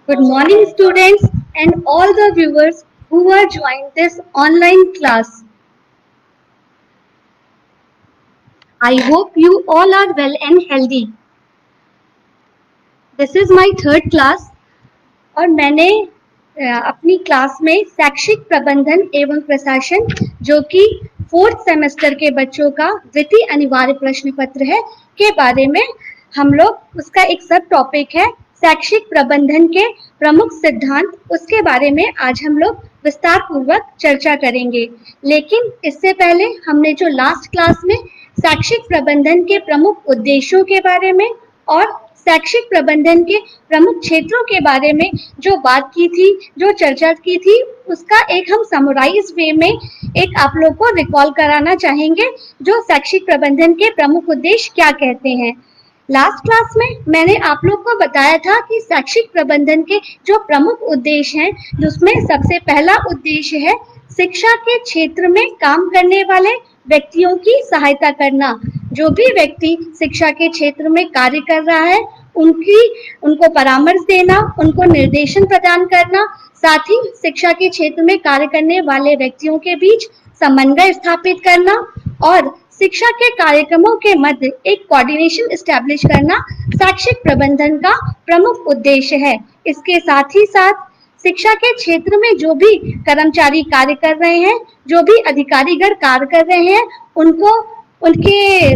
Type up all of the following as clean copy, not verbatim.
Good morning, students, and all the viewers who are joining this online class. I hope you all are well and healthy. This is my third class और मैंने अपनी class में शैक्षिक प्रबंधन एवं प्रशासन जो कि फोर्थ सेमेस्टर के बच्चों का द्वितीय अनिवार्य प्रश्न पत्र है के बारे में हम लोग उसका एक सब टॉपिक है शैक्षिक प्रबंधन के प्रमुख सिद्धांत, उसके बारे में आज हम लोग विस्तार पूर्वक चर्चा करेंगे। लेकिन इससे पहले हमने जो लास्ट क्लास में शैक्षिक प्रबंधन के प्रमुख उद्देश्यों के बारे में और शैक्षिक प्रबंधन के प्रमुख क्षेत्रों के बारे में जो बात की थी, जो चर्चा की थी, उसका एक हम समराइज वे में एक आप लोग को रिकॉल कराना चाहेंगे जो शैक्षिक प्रबंधन के प्रमुख उद्देश्य क्या कहते हैं। लास्ट क्लास में मैंने आप लोग को बताया था कि शैक्षिक प्रबंधन के जो प्रमुख उद्देश्य हैं, जिसमें सबसे पहला उद्देश्य है शिक्षा के क्षेत्र में काम करने वाले व्यक्तियों की सहायता करना। जो भी व्यक्ति शिक्षा के क्षेत्र में कार्य कर रहा है उनको परामर्श देना, उनको निर्देशन प्रदान करना, साथ ही शिक्षा के क्षेत्र में कार्य करने वाले व्यक्तियों के बीच समन्वय स्थापित करना और शिक्षा के कार्यक्रमों के मध्य एक कोऑर्डिनेशन एस्टैब्लिश करना शैक्षिक प्रबंधन का प्रमुख उद्देश्य है। इसके साथ ही साथ शिक्षा के क्षेत्र में जो भी कर्मचारी कार्य कर रहे हैं, जो भी अधिकारीगण कार्य कर रहे हैं, उनको उनके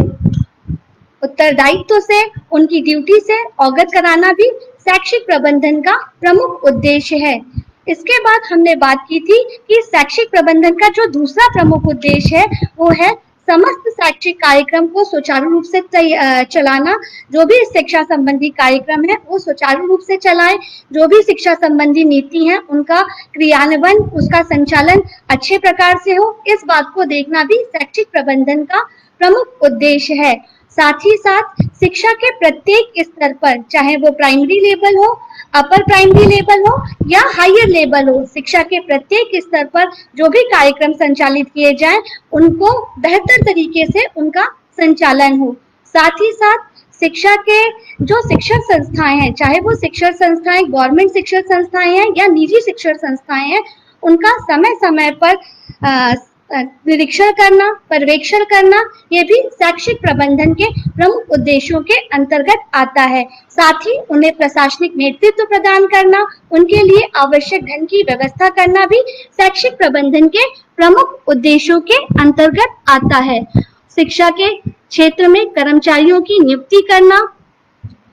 उत्तरदायित्व से, उनकी ड्यूटी से अवगत कराना भी शैक्षिक प्रबंधन का प्रमुख उद्देश्य है। इसके बाद हमने बात की थी कि शैक्षिक प्रबंधन का जो दूसरा प्रमुख उद्देश्य है वो है समस्त शैक्षिक कार्यक्रम को सुचारू रूप से चलाना। जो भी शिक्षा संबंधी कार्यक्रम है वो सुचारू रूप से चलाएं। जो भी शिक्षा संबंधी नीति है उनका क्रियान्वयन, उसका संचालन अच्छे प्रकार से हो, इस बात को देखना भी शैक्षिक प्रबंधन का प्रमुख उद्देश्य है। साथ ही साथ शिक्षा के प्रत्येक स्तर पर, चाहे वो प्राइमरी लेवल हो, अपर प्राइमरी लेवल हो या हायर लेवल हो, शिक्षा के प्रत्येक स्तर पर जो भी कार्यक्रम संचालित किए जाएं उनको बेहतर तरीके से उनका संचालन हो। साथ ही साथ शिक्षा के जो शिक्षण संस्थाएं हैं, चाहे वो शिक्षण संस्थाएं गवर्नमेंट शिक्षण संस्थाएं हैं या निजी शिक्षण संस्थाएं हैं, उनका समय समय पर निरीक्षण करना, पर्यवेक्षण करना, ये भी शैक्षिक प्रबंधन के प्रमुख उद्देश्यों के अंतर्गत आता है। साथ ही उन्हें प्रशासनिक नेतृत्व प्रदान करना, उनके लिए आवश्यक धन की व्यवस्था करना भी शैक्षिक प्रबंधन के प्रमुख उद्देश्यों के अंतर्गत आता है। शिक्षा के क्षेत्र में कर्मचारियों की नियुक्ति करना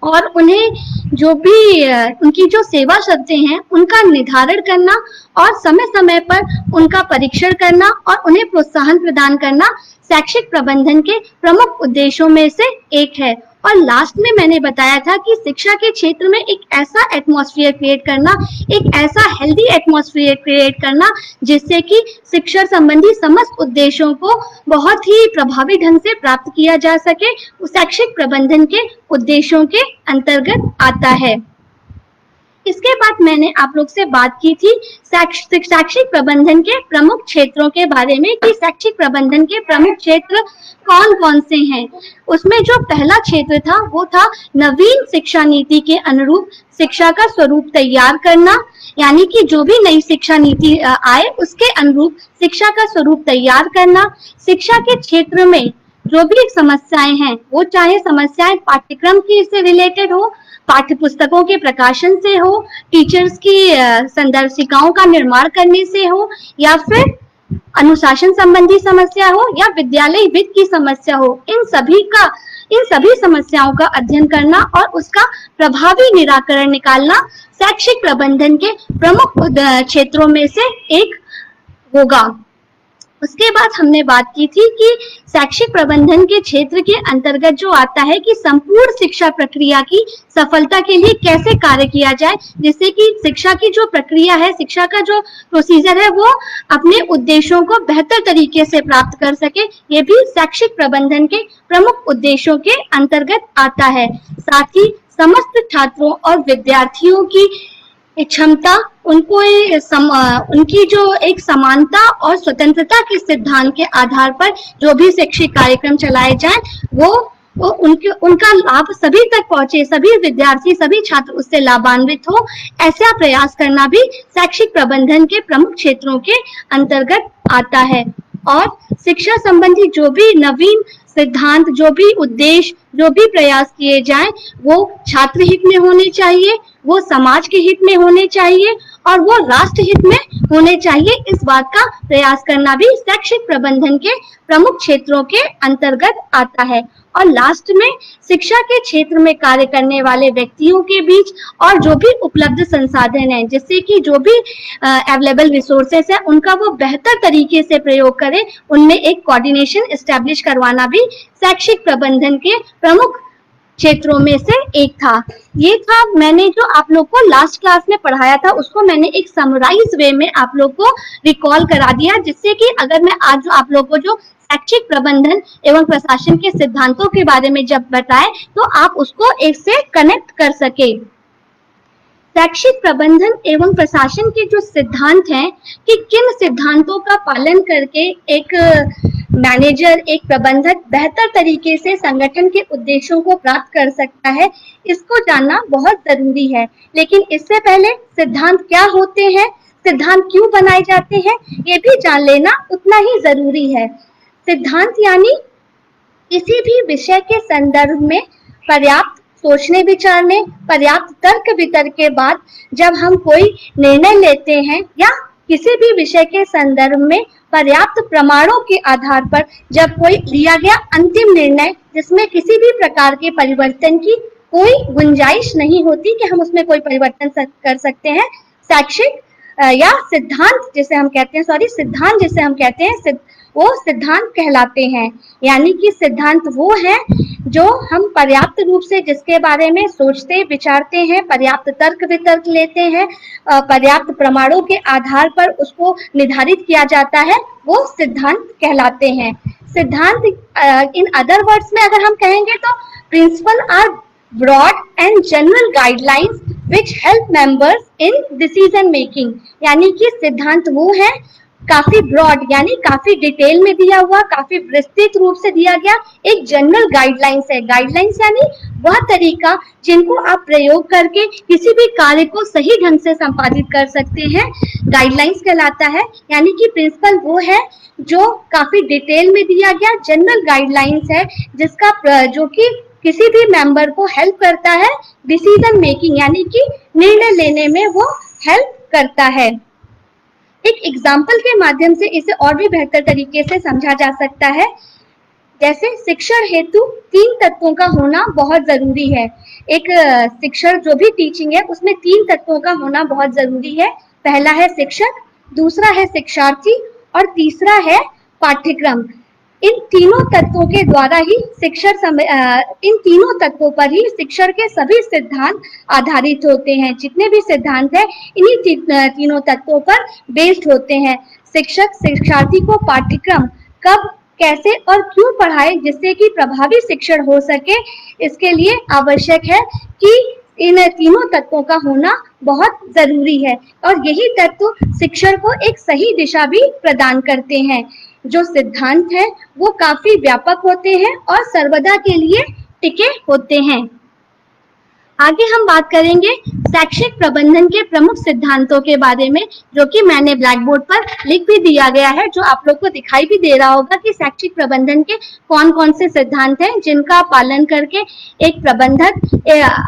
और उन्हें जो भी उनकी जो सेवा शर्तें हैं उनका निर्धारण करना और समय समय पर उनका परीक्षण करना और उन्हें प्रोत्साहन प्रदान करना शैक्षिक प्रबंधन के प्रमुख उद्देश्यों में से एक है। और लास्ट में मैंने बताया था कि शिक्षा के क्षेत्र में एक ऐसा एटमॉस्फेयर क्रिएट करना, एक ऐसा हेल्दी एटमॉस्फेयर क्रिएट करना जिससे कि शिक्षा संबंधी समस्त उद्देश्यों को बहुत ही प्रभावी ढंग से प्राप्त किया जा सके, शैक्षिक प्रबंधन के उद्देश्यों के अंतर्गत आता है। इसके बाद मैंने आप लोग से बात की थी शैक्षिक प्रबंधन के प्रमुख क्षेत्रों के बारे में कि शैक्षिक प्रबंधन के प्रमुख क्षेत्र कौन कौन से हैं। उसमें जो पहला क्षेत्र था वो था नवीन शिक्षा नीति के अनुरूप शिक्षा का स्वरूप तैयार करना, यानी कि जो भी नई शिक्षा नीति आए उसके अनुरूप शिक्षा का स्वरूप तैयार करना। शिक्षा के क्षेत्र में जो भी समस्याएं हैं, वो चाहे समस्याएं पाठ्यक्रम की से रिलेटेड हो, पाठ्य पुस्तकों के प्रकाशन से हो, टीचर्स की संदर्शिकाओं का निर्माण करने से हो, या फिर अनुशासन संबंधी समस्या हो या विद्यालय वित्त की समस्या हो, इन सभी समस्याओं का अध्ययन करना और उसका प्रभावी निराकरण निकालना शैक्षिक प्रबंधन के प्रमुख क्षेत्रों में से एक होगा। उसके बाद हमने बात की थी कि शैक्षिक प्रबंधन के क्षेत्र के अंतर्गत जो आता है कि संपूर्ण शिक्षा प्रक्रिया की सफलता के लिए कैसे कार्य किया जाए, जिससे कि शिक्षा की जो प्रक्रिया है, शिक्षा का जो प्रोसीजर है, वो अपने उद्देश्यों को बेहतर तरीके से प्राप्त कर सके, ये भी शैक्षिक प्रबंधन के प्रमुख उद्देश्यों के अंतर्गत आता है। साथ ही समस्त छात्रों और विद्यार्थियों की क्षमता, उनकी जो एक समानता और स्वतंत्रता के सिद्धांत के आधार पर जो भी शैक्षिक कार्यक्रम चलाए जाएं वो वो उनका लाभ सभी तक पहुंचे, सभी विद्यार्थी, सभी छात्र उससे लाभान्वित हो, ऐसा प्रयास करना भी शैक्षिक प्रबंधन के प्रमुख क्षेत्रों के अंतर्गत आता है। और शिक्षा संबंधी जो भी नवीन सिद्धांत, जो भी उद्देश्य, जो भी प्रयास किए जाएं, वो छात्र हित में होने चाहिए, वो समाज के हित में होने चाहिए और वो राष्ट्र हित में होने चाहिए। इस बात का प्रयास करना भी शैक्षिक प्रबंधन के प्रमुख क्षेत्रों के अंतर्गत आता है। और लास्ट में शिक्षा के क्षेत्र में कार्य करने वाले व्यक्तियों के बीच और जो भी उपलब्ध संसाधन हैं, जिससे कि जो भी अवेलेबल रिसोर्सेस है उनका वो बेहतर तरीके से प्रयोग करें, उनमें एक कोऑर्डिनेशन एस्टेब्लिश करवाना भी शैक्षिक प्रबंधन के प्रमुख क्षेत्रों में से एक था। ये था मैंने जो आप लोग को लास्ट क्लास में पढ़ाया था, उसको मैंने एक समराइज वे में आप लोग को रिकॉल करा दिया, जिससे कि अगर मैं आज आप लोग को जो शैक्षिक प्रबंधन एवं प्रशासन के सिद्धांतों के बारे में जब बताए तो आप उसको एक से कनेक्ट कर सके। शैक्षिक प्रबंधन एवं प्रशासन के जो सिद्धांत हैं कि किन सिद्धांतों का पालन करके एक मैनेजर, एक प्रबंधक बेहतर तरीके से संगठन के उद्देश्यों को प्राप्त कर सकता है, इसको जानना बहुत जरूरी है। लेकिन इससे पहले सिद्धांत क्या होते हैं, सिद्धांत क्यों बनाए जाते हैं, ये भी जान लेना उतना ही जरूरी है। सिद्धांत यानी किसी भी विषय के संदर्भ में पर्याप्त सोचने विचारने, पर्याप्त तर्क वितर्क के बाद जब हम कोई निर्णय लेते हैं या किसी भी विषय के संदर्भ में पर्याप्त प्रमाणों के आधार पर जब कोई लिया गया अंतिम निर्णय जिसमें किसी भी प्रकार के परिवर्तन की कोई गुंजाइश नहीं होती कि हम उसमें कोई परिवर्तन कर सकते हैं, शैक्षिक या सिद्धांत जिसे हम कहते हैं, सिद्धांत जिसे हम कहते हैं, वो सिद्धांत कहलाते हैं। यानी कि सिद्धांत वो है जो हम पर्याप्त रूप से जिसके बारे में सोचते विचारते हैं, पर्याप्त तर्क वितर्क लेते हैं, पर्याप्त प्रमाणों के आधार पर उसको निर्धारित किया जाता है, वो सिद्धांत कहलाते हैं। सिद्धांत इन अदर वर्ड्स में अगर हम कहेंगे तो principle are broad and general guidelines which help members in decision making. यानी कि सिद्धांत वो है काफी ब्रॉड यानी काफी डिटेल में दिया हुआ, काफी विस्तृत रूप से दिया गया एक जनरल गाइडलाइंस है। गाइडलाइंस यानी वह तरीका जिनको आप प्रयोग करके किसी भी कार्य को सही ढंग से संपादित कर सकते हैं, गाइडलाइंस कहलाता है। यानी कि प्रिंसिपल वो है जो काफी डिटेल में दिया गया जनरल गाइडलाइंस है, जिसका जो कि किसी भी मेंबर को हेल्प करता है डिसीजन मेकिंग यानी कि निर्णय लेने में वो हेल्प करता है। एक एग्जाम्पल के माध्यम से इसे और भी बेहतर तरीके से समझा जा सकता है। जैसे शिक्षण हेतु 3 तत्वों का होना बहुत जरूरी है। एक शिक्षण जो भी टीचिंग है उसमें 3 तत्वों का होना बहुत जरूरी है। पहला है शिक्षक, दूसरा है शिक्षार्थी और तीसरा है पाठ्यक्रम। इन तीनों तत्वों के द्वारा ही इन तीनों तत्वों पर ही शिक्षण के सभी सिद्धांत आधारित होते हैं। जितने भी सिद्धांत है इन्हीं तीनों तत्वों पर बेस्ड होते हैं। शिक्षक शिक्षार्थी को पाठ्यक्रम कब, कैसे और क्यों पढ़ाए जिससे कि प्रभावी शिक्षण हो सके, इसके लिए आवश्यक है कि इन तीनों तत्वों का होना बहुत जरूरी है। और यही तत्व शिक्षण को एक सही दिशा भी प्रदान करते हैं। जो सिद्धांत है वो काफी व्यापक होते हैं और सर्वदा के लिए टिके होते हैं। आगे हम बात करेंगे शैक्षिक प्रबंधन के प्रमुख सिद्धांतों के बारे में, जो कि मैंने ब्लैक बोर्ड पर लिख भी दिया गया है, जो आप लोग को दिखाई भी दे रहा होगा कि शैक्षिक प्रबंधन के कौन कौन से सिद्धांत हैं जिनका पालन करके एक प्रबंधक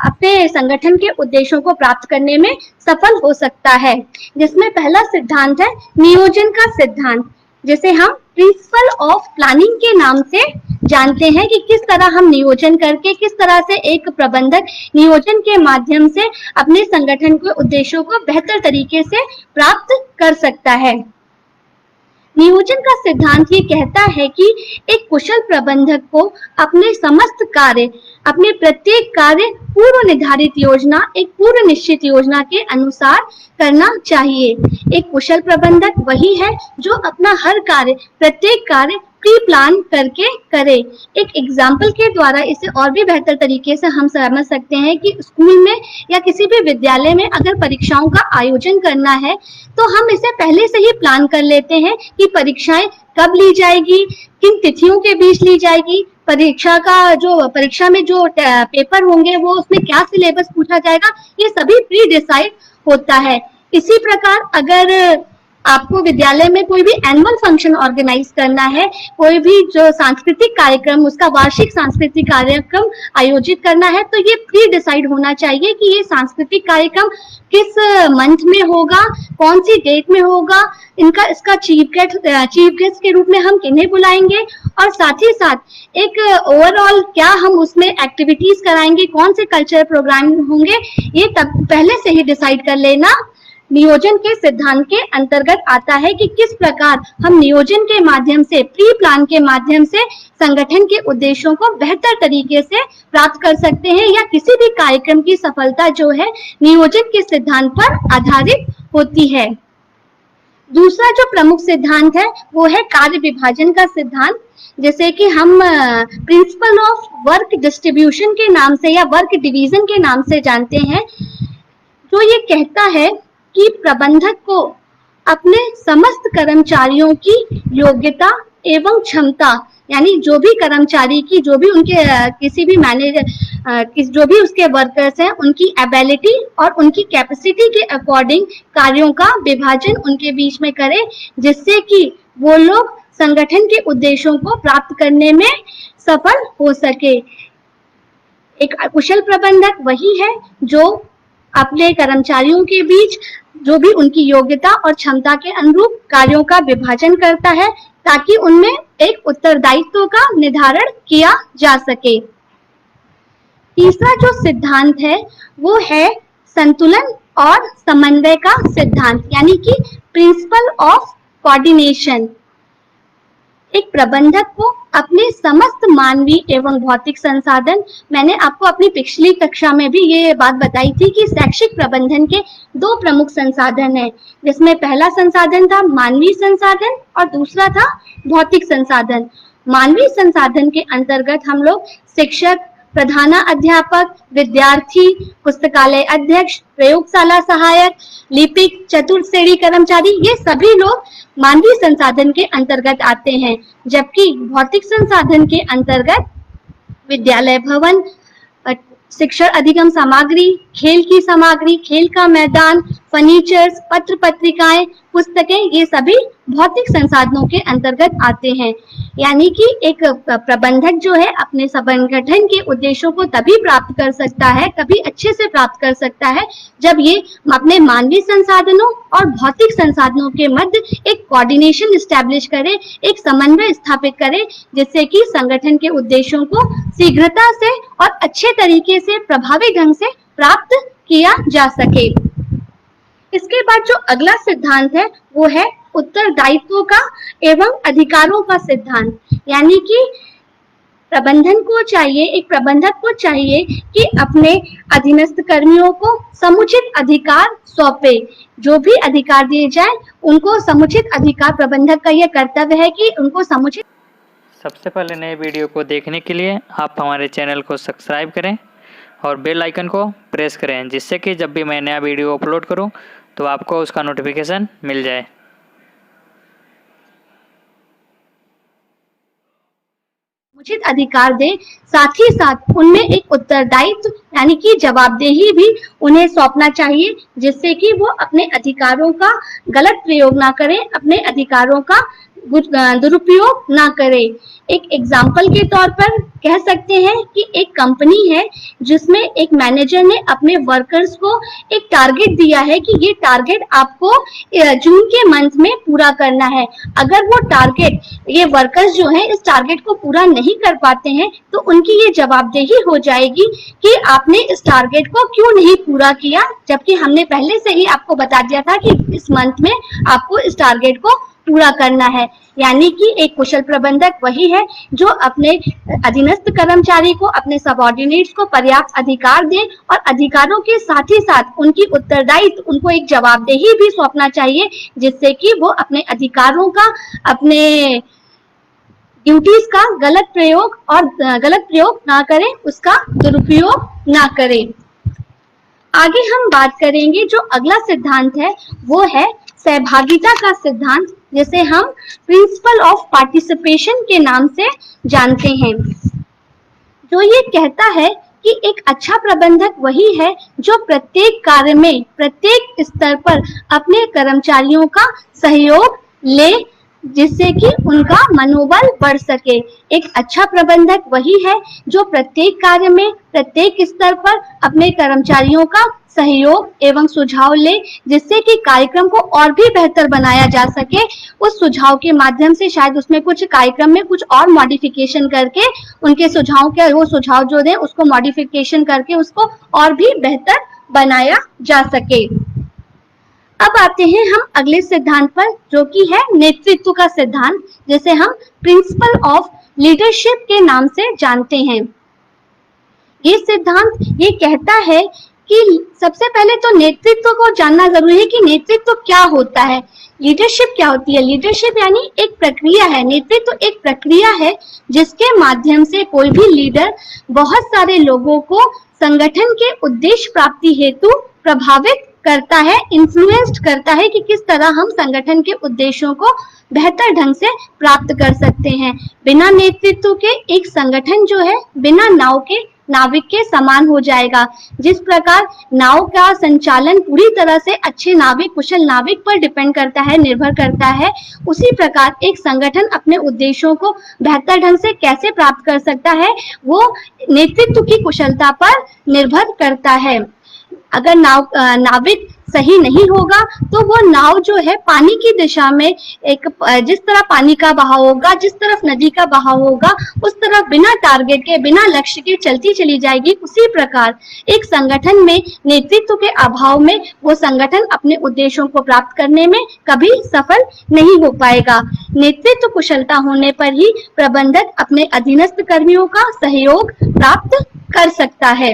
अपने संगठन के उद्देश्यों को प्राप्त करने में सफल हो सकता है। जिसमें पहला सिद्धांत है नियोजन का सिद्धांत, जिसे हम प्रिंसिपल ऑफ प्लानिंग के नाम से जानते हैं कि किस तरह हम नियोजन करके, किस तरह से एक प्रबंधक नियोजन के माध्यम से अपने संगठन के उद्देश्यों को बेहतर तरीके से प्राप्त कर सकता है। नियोजन का सिद्धांत ये कहता है कि एक कुशल प्रबंधक को अपने समस्त कार्य, अपने प्रत्येक कार्य पूर्व निर्धारित योजना, एक पूर्व निश्चित योजना के अनुसार करना चाहिए। एक कुशल प्रबंधक वही है जो अपना हर कार्य, प्रत्येक कार्य प्री प्लान करके करे। एक एग्जाम्पल के द्वारा इसे और भी बेहतर तरीके से हम समझ सकते हैं कि स्कूल में या किसी भी विद्यालय में अगर परीक्षाओं का आयोजन करना है तो हम इसे पहले से ही प्लान कर लेते हैं कि परीक्षाएं कब ली जाएगी, किन तिथियों के बीच ली जाएगी, परीक्षा में जो पेपर होंगे वो उसमें क्या सिलेबस पूछा जाएगा, ये सभी प्री डिसाइड होता है। इसी प्रकार अगर आपको विद्यालय में कोई भी एनुअल फंक्शन ऑर्गेनाइज करना है, कोई भी जो सांस्कृतिक कार्यक्रम, उसका वार्षिक सांस्कृतिक कार्यक्रम आयोजित करना है, तो ये प्री डिसाइड होना चाहिए कि ये सांस्कृतिक कार्यक्रम किस मंथ में होगा, कौन सी डेट में होगा, इसका चीफ गेस्ट के रूप में हम किन्हें बुलाएंगे, और साथ ही साथ एक ओवरऑल क्या हम उसमें एक्टिविटीज कराएंगे, कौन से कल्चरल प्रोग्राम होंगे, ये तब पहले से ही डिसाइड कर लेना नियोजन के सिद्धांत के अंतर्गत आता है कि किस प्रकार हम नियोजन के माध्यम से, प्री प्लान के माध्यम से संगठन के उद्देश्यों को बेहतर तरीके से प्राप्त कर सकते हैं, या किसी भी कार्यक्रम की सफलता जो है नियोजन के सिद्धांत पर आधारित होती है। दूसरा जो प्रमुख सिद्धांत है वो है कार्य विभाजन का सिद्धांत, जैसे कि हम प्रिंसिपल ऑफ वर्क डिस्ट्रीब्यूशन के नाम से या वर्क डिवीजन के नाम से जानते हैं, जो ये कहता है कि प्रबंधक को अपने समस्त कर्मचारियों की योग्यता एवं क्षमता, यानी जो भी कर्मचारी की, जो भी उनके किसी भी मैनेजर, जो भी उसके वर्कर्स हैं, उनकी एबिलिटी और उनकी कैपेसिटी के अकॉर्डिंग कार्यों का विभाजन उनके बीच में करे, जिससे कि वो लोग संगठन के उद्देश्यों को प्राप्त करने में सफल हो सके। एक कुशल प्रबंधक वही है जो अपने कर्मचारियों के बीच जो भी उनकी योग्यता और क्षमता के अनुरूप कार्यों का विभाजन करता है, ताकि उनमें एक उत्तरदायित्व का निर्धारण किया जा सके। तीसरा जो सिद्धांत है वो है संतुलन और समन्वय का सिद्धांत, यानी कि प्रिंसिपल ऑफ कोऑर्डिनेशन। एक प्रबंधक को अपने समस्त मानवीय एवं भौतिक संसाधन, मैंने आपको अपनी पिछली कक्षा में भी ये बात बताई थी कि शैक्षिक प्रबंधन के दो प्रमुख संसाधन हैं, जिसमें पहला संसाधन था मानवीय संसाधन और दूसरा था भौतिक संसाधन। मानवीय संसाधन के अंतर्गत हम लोग शिक्षक, प्रधानाध्यापक, विद्यार्थी, पुस्तकालय अध्यक्ष, प्रयोगशाला सहायक, लिपिक, चतुर्थ श्रेणी कर्मचारी, ये सभी लोग मानवीय संसाधन के अंतर्गत आते हैं। जबकि भौतिक संसाधन के अंतर्गत विद्यालय भवन, शिक्षण अधिगम सामग्री, खेल की सामग्री, खेल का मैदान, फर्नीचर्स, पत्र पत्रिकाएं, पुस्तकें, ये सभी भौतिक संसाधनों के अंतर्गत आते हैं। यानी कि एक प्रबंधक जो है अपने संगठन के उद्देश्यों को तभी प्राप्त कर सकता है, तभी अच्छे से प्राप्त कर सकता है, जब ये अपने मानवीय संसाधनों और भौतिक संसाधनों के मध्य एक कोऑर्डिनेशन एस्टैब्लिश करे, एक समन्वय स्थापित करे, जिससे कि संगठन के उद्देश्यों को शीघ्रता से और अच्छे तरीके से, प्रभावी ढंग से प्राप्त किया जा सके। इसके बाद जो अगला सिद्धांत है वो है उत्तरदायित्व का एवं अधिकारों का सिद्धांत। यानी कि एक प्रबंधक को चाहिए कि अपने अधीनस्थ कर्मियों को समुचित अधिकार सौंपे। जो भी अधिकार दिए जाए उनको समुचित अधिकार, प्रबंधक का यह कर्तव्य है कि उनको समुचित। सबसे पहले नए वीडियो को देखने के लिए आप हमारे चैनल को सब्सक्राइब करें और बेल आइकन को प्रेस करें, जिससे कि जब भी मैं नया वीडियो अपलोड करूं तो आपको उसका नोटिफिकेशन मिल जाए। उचित अधिकार दे, साथ ही साथ उनमें एक उत्तरदायित्व यानी कि जवाबदेही भी उन्हें सौंपना चाहिए, जिससे कि वो अपने अधिकारों का गलत प्रयोग ना करें, अपने अधिकारों का दुरुपयोग ना करें। एक एग्जाम्पल के तौर पर कह सकते हैं कि एक कंपनी है जिसमें एक मैनेजर ने अपने वर्कर्स को एक टारगेट दिया है कि ये टारगेट आपको जून के मंथ में पूरा करना है। अगर वो टारगेट, ये वर्कर्स जो हैं इस टारगेट को पूरा नहीं कर पाते हैं तो उनकी ये जवाबदेही हो जाएगी कि आपने इस टारगेट को क्यों नहीं पूरा किया, जबकि हमने पहले से ही आपको बता दिया था कि इस मंथ में आपको इस टारगेट को पूरा करना है। यानी कि एक कुशल प्रबंधक वही है जो अपने अधीनस्थ कर्मचारी को, अपने सबऑर्डिनेट्स को पर्याप्त अधिकार दे और अधिकारों के साथ ही साथ उनकी उत्तरदायित्व, उनको एक जवाबदेही भी सौंपना चाहिए, जिससे कि वो अपने अधिकारों का, अपने ड्यूटीज का गलत प्रयोग ना करें, उसका दुरुपयोग ना करें। आगे हम बात करेंगे, जो अगला सिद्धांत है वो है सहभागिता का सिद्धांत, जिसे हम प्रिंसिपल ऑफ पार्टिसिपेशन के नाम से जानते हैं। जो ये कहता है कि एक अच्छा प्रबंधक वही है जो प्रत्येक कार्य में प्रत्येक स्तर पर अपने कर्मचारियों का सहयोग ले, जिससे कि उनका मनोबल बढ़ सके। एक अच्छा प्रबंधक वही है जो प्रत्येक कार्य में प्रत्येक स्तर पर अपने कर्मचारियों का सहयोग एवं सुझाव ले, जिससे कि कार्यक्रम को और भी बेहतर बनाया जा सके। उस सुझाव के माध्यम से शायद उसमें कुछ कार्यक्रम में कुछ और मॉडिफिकेशन करके उनके सुझाव के वो सुझाव जो दें उसको मॉडिफिकेशन करके उसको और भी बेहतर बनाया जा सके। अब आते हैं हम अगले सिद्धांत पर, जो कि है नेतृत्व का सिद्धांत, जिसे हम प्रिंसिपल ऑफ लीडरशिप के नाम से जानते हैं। ये सिद्धांत ये कहता है कि सबसे पहले तो नेतृत्व को जानना जरूरी है कि नेतृत्व क्या होता है, लीडरशिप क्या होती है। लीडरशिप यानी एक प्रक्रिया है, नेतृत्व एक प्रक्रिया है जिसके माध्यम से कोई भी लीडर बहुत सारे लोगों को संगठन के उद्देश्य प्राप्ति हेतु प्रभावित करता है, इन्फ्लुएंस्ड करता है कि किस तरह हम संगठन के उद्देश्यों को बेहतर ढंग से प्राप्त कर सकते हैं। बिना नेतृत्व के एक संगठन जो है बिना नाव के नाविक के समान हो जाएगा। जिस प्रकार नाव का संचालन पूरी तरह से अच्छे नाविक, कुशल नाविक पर डिपेंड करता है, निर्भर करता है, उसी प्रकार एक संगठन अपने उद्देश्यों को बेहतर ढंग से कैसे प्राप्त कर सकता है वो नेतृत्व की कुशलता पर निर्भर करता है। अगर नाविक सही नहीं होगा तो वो नाव जो है पानी की दिशा में जिस तरह पानी का बहाव होगा, जिस तरफ नदी का बहाव होगा, उस तरफ बिना टारगेट के, बिना लक्ष्य के चलती चली जाएगी। उसी प्रकार एक संगठन में नेतृत्व के अभाव में वो संगठन अपने उद्देश्यों को प्राप्त करने में कभी सफल नहीं हो पाएगा। नेतृत्व कुशलता होने पर ही प्रबंधक अपने अधीनस्थ कर्मियों का सहयोग प्राप्त कर सकता है।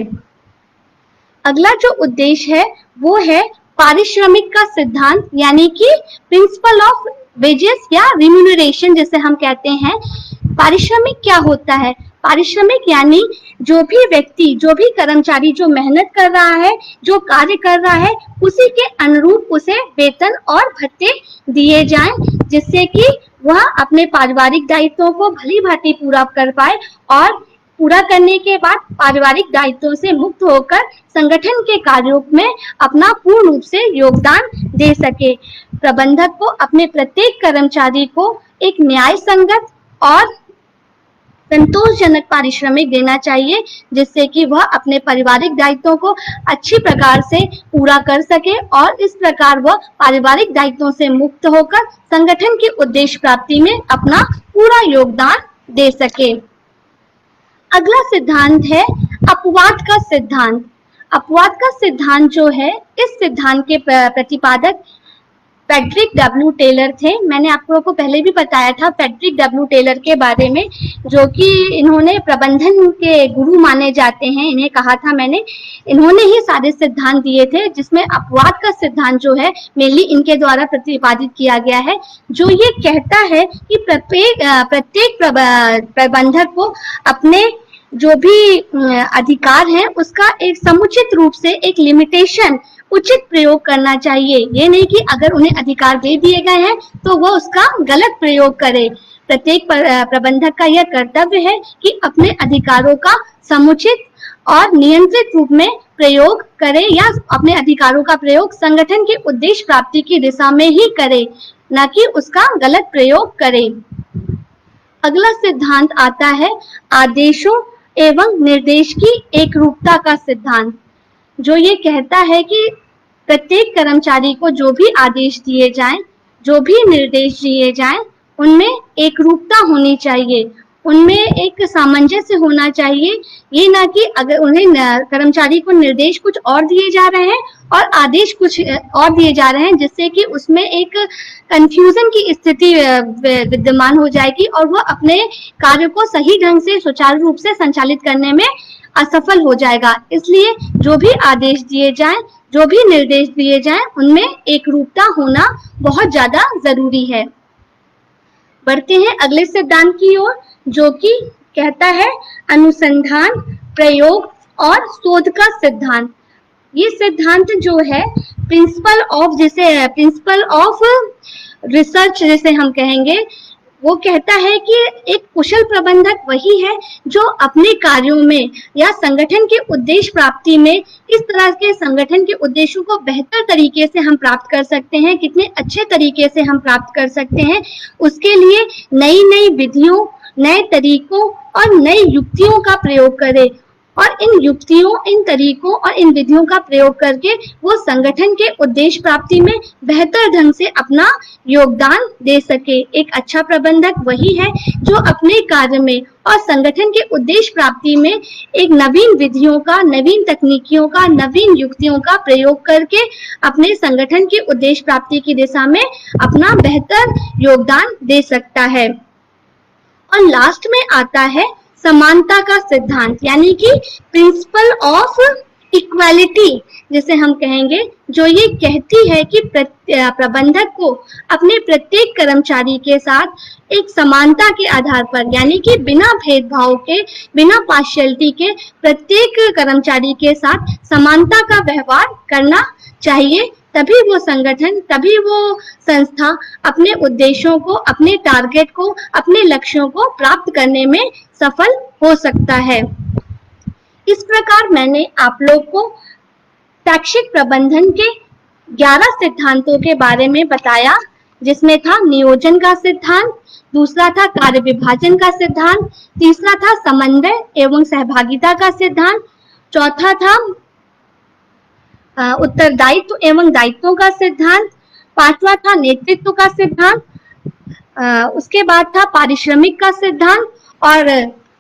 अगला जो उद्देश्य है वो है पारिश्रमिक का सिद्धांत, यानी कि प्रिंसिपल ऑफ वेजेस या रिम्यूनरेशन जिसे हम कहते हैं। पारिश्रमिक क्या होता है? पारिश्रमिक यानी जो भी व्यक्ति, जो भी कर्मचारी जो मेहनत कर रहा है, जो कार्य कर रहा है, उसी के अनुरूप उसे वेतन और भत्ते दिए जाएं, जिससे कि वह अपने पारिवारिक दायित्वों को भली भांति पूरा कर पाए और पूरा करने के बाद पारिवारिक दायित्वों से मुक्त होकर संगठन के कार्यों में अपना पूर्ण रूप से योगदान दे सके। प्रबंधक को अपने प्रत्येक कर्मचारी को एक न्याय संगत और संतोषजनक पारिश्रमिक देना चाहिए, जिससे कि वह अपने पारिवारिक दायित्वों को अच्छी प्रकार से पूरा कर सके और इस प्रकार वह पारिवारिक दायित्वों से मुक्त होकर संगठन की उद्देश्य प्राप्ति में अपना पूरा योगदान दे सके। अगला सिद्धांत है अपवाद का सिद्धांत। अपवाद का सिद्धांत जो है, इस सिद्धांत के प्रतिपादक फ्रेडरिक डब्ल्यू टेलर थे। मैंने आप लोगों को पहले भी बताया था फ्रेडरिक डब्ल्यू टेलर के बारे में, जो कि इन्होंने प्रबंधन के गुरु माने जाते हैं। इन्हें कहा था मैंने, इन्होंने ही सारे सिद्धांत दिए थे, जिसमें अपवाद का सिद्धांत जो है मेनली इनके द्वारा प्रतिपादित किया गया है, जो ये कहता है कि प्रत्येक प्रबंधक को अपने जो भी अधिकार है उसका एक समुचित रूप से एक लिमिटेशन, उचित प्रयोग करना चाहिए। ये नहीं कि अगर उन्हें अधिकार दे दिए गए हैं तो वो उसका गलत प्रयोग करे। प्रत्येक प्रबंधक का यह कर्तव्य है कि अपने अधिकारों का समुचित और नियंत्रित रूप में प्रयोग करे, या अपने अधिकारों का प्रयोग संगठन के उद्देश्य प्राप्ति की दिशा में ही करे, न कि उसका गलत प्रयोग करे। अगला सिद्धांत आता है आदेशों एवं निर्देश की एकरूपता का सिद्धांत, जो ये कहता है कि प्रत्येक कर्मचारी को जो भी आदेश दिए जाएं, जो भी निर्देश दिए जाएं, उनमें एकरूपता होनी चाहिए, उनमें एक सामंजस्य होना चाहिए। ये ना कि अगर उन्हें कर्मचारी को निर्देश कुछ और दिए जा रहे हैं और आदेश कुछ और दिए जा रहे हैं, जिससे कि उसमें एक कंफ्यूजन की स्थिति विद्यमान हो जाएगी और वह अपने कार्य को सही ढंग से सुचारू रूप से संचालित करने में असफल हो जाएगा। इसलिए जो भी आदेश दिए जाएं, जो भी निर्देश दिए जाएं, उनमें एकरूपता होना बहुत ज्यादा जरूरी है। बढ़ते हैं अगले सिद्धांत की ओर, जो कि कहता है अनुसंधान, प्रयोग और शोध का सिद्धांत। ये सिद्धांत जो है प्रिंसिपल ऑफ रिसर्च जिसे हम कहेंगे, वो कहता है कि एक कुशल प्रबंधक वही है जो अपने कार्यों में या संगठन के उद्देश्य प्राप्ति में किस तरह के संगठन के उद्देश्यों को बेहतर तरीके से हम प्राप्त कर सकते हैं, कितने अच्छे तरीके से हम प्राप्त कर सकते हैं, उसके लिए नई नई विधियों, नए तरीकों और नई युक्तियों का प्रयोग करे और इन युक्तियों, इन तरीकों और इन विधियों का प्रयोग करके वो संगठन के उद्देश्य प्राप्ति में बेहतर ढंग से अपना योगदान दे सके। एक अच्छा प्रबंधक वही है जो अपने कार्य में और संगठन के उद्देश्य प्राप्ति में एक नवीन विधियों का, नवीन तकनीकियों का, नवीन युक्तियों का प्रयोग करके अपने संगठन की उद्देश्य प्राप्ति की दिशा में अपना बेहतर योगदान दे सकता है। और लास्ट में आता है समानता का सिद्धांत, यानी कि प्रिंसिपल ऑफ इक्वालिटी जिसे हम कहेंगे, जो ये कहती है कि प्रबंधक को अपने प्रत्येक कर्मचारी के साथ एक समानता के आधार पर, यानी कि बिना भेदभाव के, बिना पार्शियलिटी के प्रत्येक कर्मचारी के साथ समानता का व्यवहार करना चाहिए। तभी वो संगठन, तभी वो संस्था अपने उद्देश्यों को, अपने टारगेट को, अपने लक्ष्यों को प्राप्त करने में सफल हो सकता है। इस प्रकार मैंने आप लोग को शैक्षिक प्रबंधन के 11 सिद्धांतों के बारे में बताया, जिसमें था नियोजन का सिद्धांत, दूसरा था कार्य विभाजन का सिद्धांत, तीसरा था समन्वय एवं सहभागिता का सिद्धांत, चौथा था उत्तरदायित्व एवं दायित्वों का सिद्धांत, पांचवा था नेतृत्व का सिद्धांत, उसके बाद था पारिश्रमिक का सिद्धांत और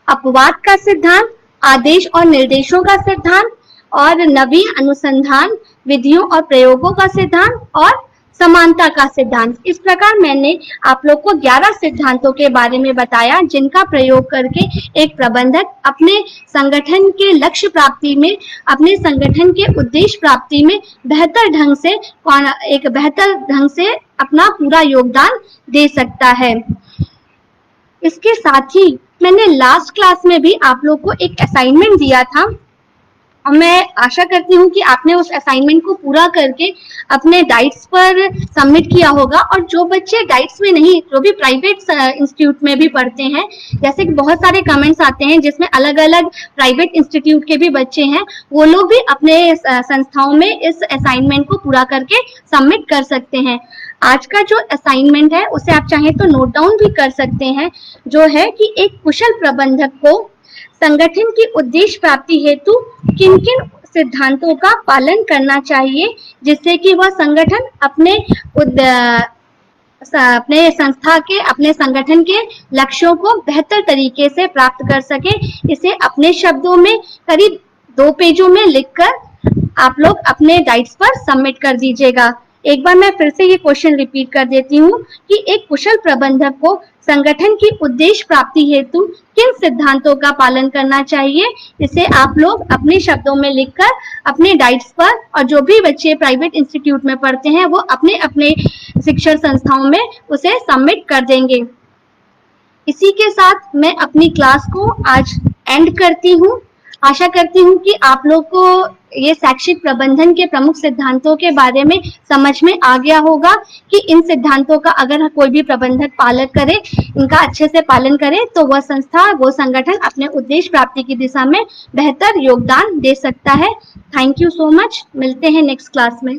अपवाद का सिद्धांत, आदेश और निर्देशों का सिद्धांत और नवीन अनुसंधान विधियों और प्रयोगों का सिद्धांत और समानता का सिद्धांत। इस प्रकार मैंने आप लोग को 11 सिद्धांतों के बारे में बताया, जिनका प्रयोग करके एक प्रबंधक अपने संगठन के लक्ष्य प्राप्ति में, अपने संगठन के उद्देश्य प्राप्ति में बेहतर ढंग से अपना पूरा योगदान दे सकता है। इसके साथ ही मैंने लास्ट क्लास में भी आप लोग को एक असाइनमेंट दिया था और मैं आशा करती हूँ कि आपने उस असाइनमेंट को पूरा करके अपने डाइट्स पर सबमिट किया होगा। और जो बच्चे डाइट्स में नहीं, जो भी प्राइवेट इंस्टीट्यूट में भी पढ़ते हैं, जैसे कि बहुत सारे कमेंट्स आते हैं जिसमें अलग अलग प्राइवेट इंस्टीट्यूट के भी बच्चे हैं, वो लोग भी अपने संस्थाओं में इस असाइनमेंट को पूरा करके सबमिट कर सकते हैं। आज का जो असाइनमेंट है उसे आप चाहें तो नोट डाउन भी कर सकते हैं, जो है कि एक कुशल प्रबंधक को संगठन की उद्देश्य प्राप्ति हेतु किन किन सिद्धांतों का पालन करना चाहिए, जिससे कि वह संगठन अपने संस्था के, अपने संगठन के लक्ष्यों को बेहतर तरीके से प्राप्त कर सके। इसे अपने शब्दों में करीब 2 पेजों में लिखकर आप लोग अपने डाइट्स पर सबमिट कर दीजिएगा। एक बार मैं फिर से ये क्वेश्चन रिपीट कर देती हूँ कि एक कुशल प्रबंधक को संगठन की उद्देश्य प्राप्ति हेतु किन सिद्धांतों का पालन करना चाहिए, इसे आप लोग अपने शब्दों में लिखकर अपने डाइट्स पर, और जो भी बच्चे प्राइवेट इंस्टीट्यूट में पढ़ते हैं वो अपने अपने शिक्षण संस्थाओं में उसे सबमिट कर देंगे। इसी के साथ मैं अपनी क्लास को आज एंड करती हूँ। आशा करती हूँ कि आप लोग को ये शैक्षिक प्रबंधन के प्रमुख सिद्धांतों के बारे में समझ में आ गया होगा कि इन सिद्धांतों का अगर कोई भी प्रबंधक पालन करे, इनका अच्छे से पालन करे, तो वह संस्था, वो संगठन अपने उद्देश्य प्राप्ति की दिशा में बेहतर योगदान दे सकता है। Thank you so much. मिलते हैं नेक्स्ट क्लास में।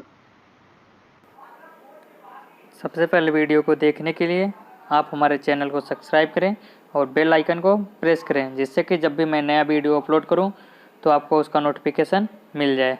सबसे पहले वीडियो को देखने के लिए आप हमारे चैनल को सब्सक्राइब करें और बेल आइकन को प्रेस करें, जिससे कि जब भी मैं नया वीडियो अपलोड करूं तो आपको उसका नोटिफिकेशन मिल जाए।